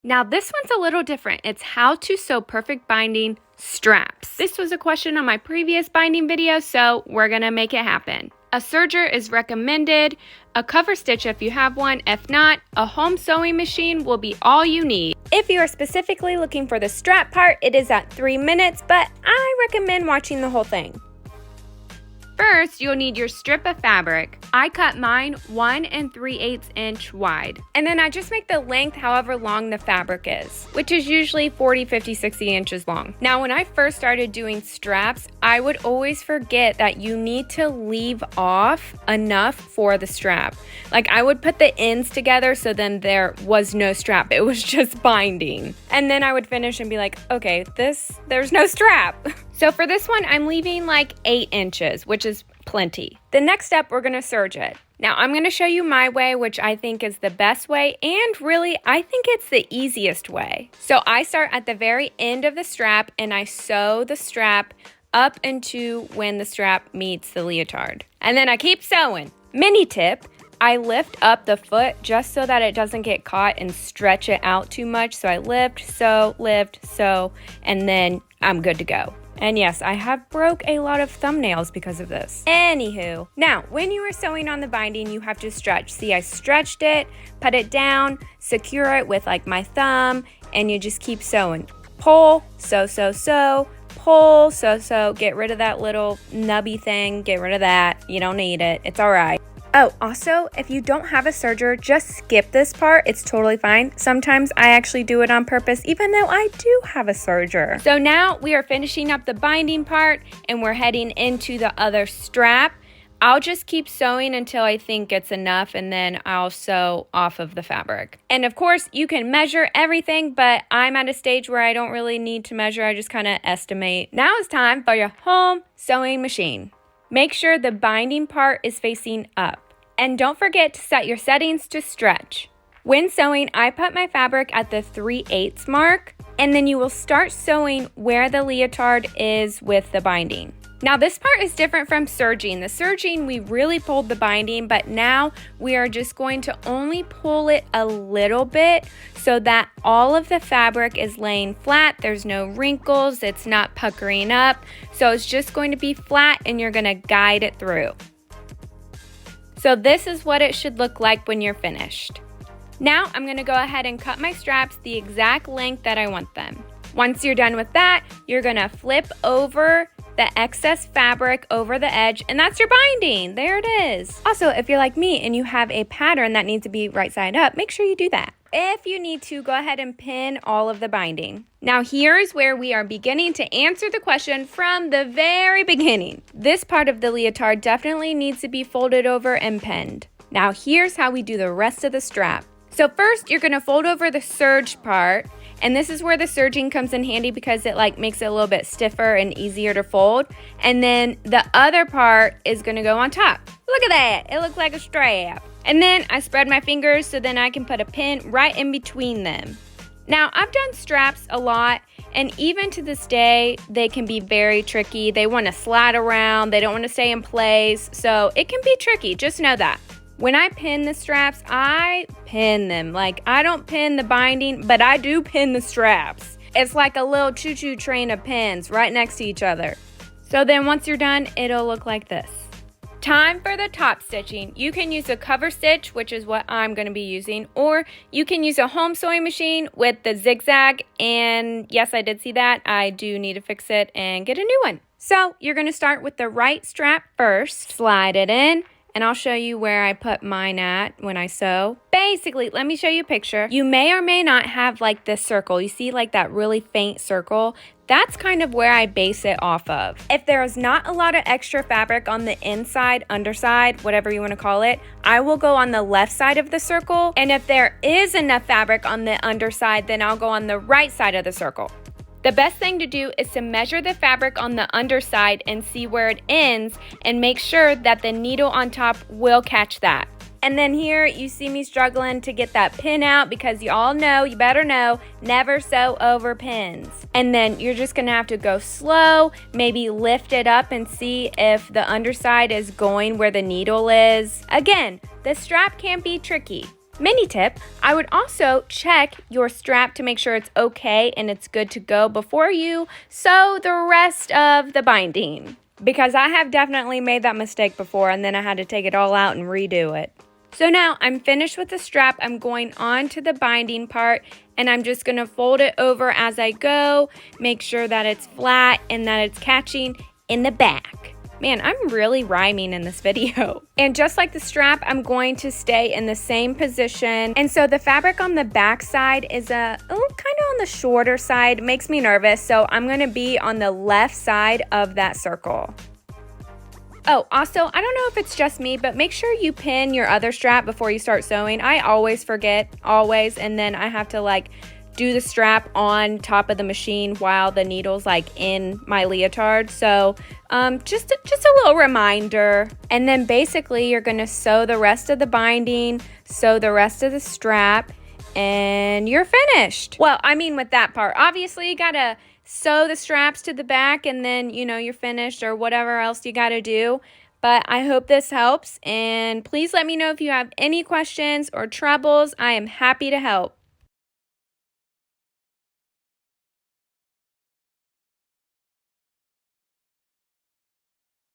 Now this one's a little different. It's how to sew perfect binding straps. This was a question on my previous binding video, so we're gonna make it happen. A serger is recommended, a cover stitch if you have one. If not, a home sewing machine will be all you need. If you are specifically looking for the strap part, it is at 3 minutes, but I recommend watching the whole thing. First, you'll need your strip of fabric. I cut mine 1 3/8 inch wide. And then I just make the length however long the fabric is, which is usually 40, 50, 60 inches long. Now, when I first started doing straps, I would always forget that you need to leave off enough for the strap. Like I would put the ends together so then there was no strap. It was just binding. And then I would finish and be like, okay, there's no strap. So for this one, I'm leaving like 8 inches, which is plenty. The next step, we're gonna serge it. Now I'm gonna show you my way, which I think is the best way, and really, I think it's the easiest way. So I start at the very end of the strap and I sew the strap up into when the strap meets the leotard. And then I keep sewing. Mini tip, I lift up the foot just so that it doesn't get caught and stretch it out too much. So I lift, sew, and then I'm good to go. And yes, I have broke a lot of thumbnails because of this. Anywho, now when you are sewing on the binding, you have to stretch. See, I stretched it, put it down, secure it with like my thumb, and you just keep sewing. Pull, sew, pull, sew. Get rid of that little nubby thing. Get rid of that. You don't need it. It's all right. Oh, also, if you don't have a serger, just skip this part. It's totally fine. Sometimes I actually do it on purpose, even though I do have a serger. So now we are finishing up the binding part and we're heading into the other strap. I'll just keep sewing until I think it's enough and then I'll sew off of the fabric. And of course, you can measure everything, but I'm at a stage where I don't really need to measure. I just kind of estimate. Now it's time for your home sewing machine. Make sure the binding part is facing up. And don't forget to set your settings to stretch. When sewing, I put my fabric at the 3/8 mark, and then you will start sewing where the leotard is with the binding. Now this part is different from serging. The serging, we really pulled the binding, but now we are just going to only pull it a little bit so that all of the fabric is laying flat. There's no wrinkles, it's not puckering up. So it's just going to be flat and you're gonna guide it through. So this is what it should look like when you're finished. Now I'm gonna go ahead and cut my straps the exact length that I want them. Once you're done with that, you're gonna flip over the excess fabric over the edge, and that's your binding. There it is. Also, if you're like me and you have a pattern that needs to be right side up, make sure you do that. If you need to, go ahead and pin all of the binding. Now here's where we are beginning to answer the question from the very beginning. This part of the leotard definitely needs to be folded over and pinned. Now here's how we do the rest of the strap. So first, you're gonna fold over the serge part, and this is where the serging comes in handy because it like makes it a little bit stiffer and easier to fold. And then the other part is gonna go on top. Look at that, it looks like a strap. And then I spread my fingers so then I can put a pin right in between them. Now I've done straps a lot, and even to this day, they can be very tricky. They wanna slide around, they don't wanna stay in place, so it can be tricky, just know that. When I pin the straps, I pin them. Like, I don't pin the binding, but I do pin the straps. It's like a little choo-choo train of pins right next to each other. So then once you're done, it'll look like this. Time for the top stitching. You can use a cover stitch, which is what I'm going to be using, or you can use a home sewing machine with the zigzag. And yes, I did see that. I do need to fix it and get a new one. So you're going to start with the right strap first, slide it in, and I'll show you where I put mine at when I sew. Basically, let me show you a picture. You may or may not have like this circle. You see like that really faint circle? That's kind of where I base it off of. If there is not a lot of extra fabric on the inside, underside, whatever you want to call it, I will go on the left side of the circle. And if there is enough fabric on the underside, then I'll go on the right side of the circle. The best thing to do is to measure the fabric on the underside and see where it ends and make sure that the needle on top will catch that. And then here you see me struggling to get that pin out because you all know, you better know, never sew over pins. And then you're just gonna have to go slow, maybe lift it up and see if the underside is going where the needle is. Again, the strap can be tricky. Mini tip, I would also check your strap to make sure it's okay and it's good to go before you sew the rest of the binding. Because I have definitely made that mistake before and then I had to take it all out and redo it. So now I'm finished with the strap. I'm going on to the binding part and I'm just going to fold it over as I go, make sure that it's flat and that it's catching in the back. Man, I'm really rhyming in this video. And just like the strap, I'm going to stay in the same position. And so the fabric on the back side is kind of on the shorter side. It makes me nervous. So I'm going to be on the left side of that circle. Oh, also, I don't know if it's just me, but make sure you pin your other strap before you start sewing. I always forget, and then I have to like do the strap on top of the machine while the needle's like in my leotard. So just a little reminder. And then basically you're gonna sew the rest of the binding, sew the rest of the strap, and you're finished. Well, I mean with that part, obviously you gotta sew the straps to the back and then, you know, you're finished or whatever else you got to do. But I hope this helps. And please let me know if you have any questions or troubles. I am happy to help.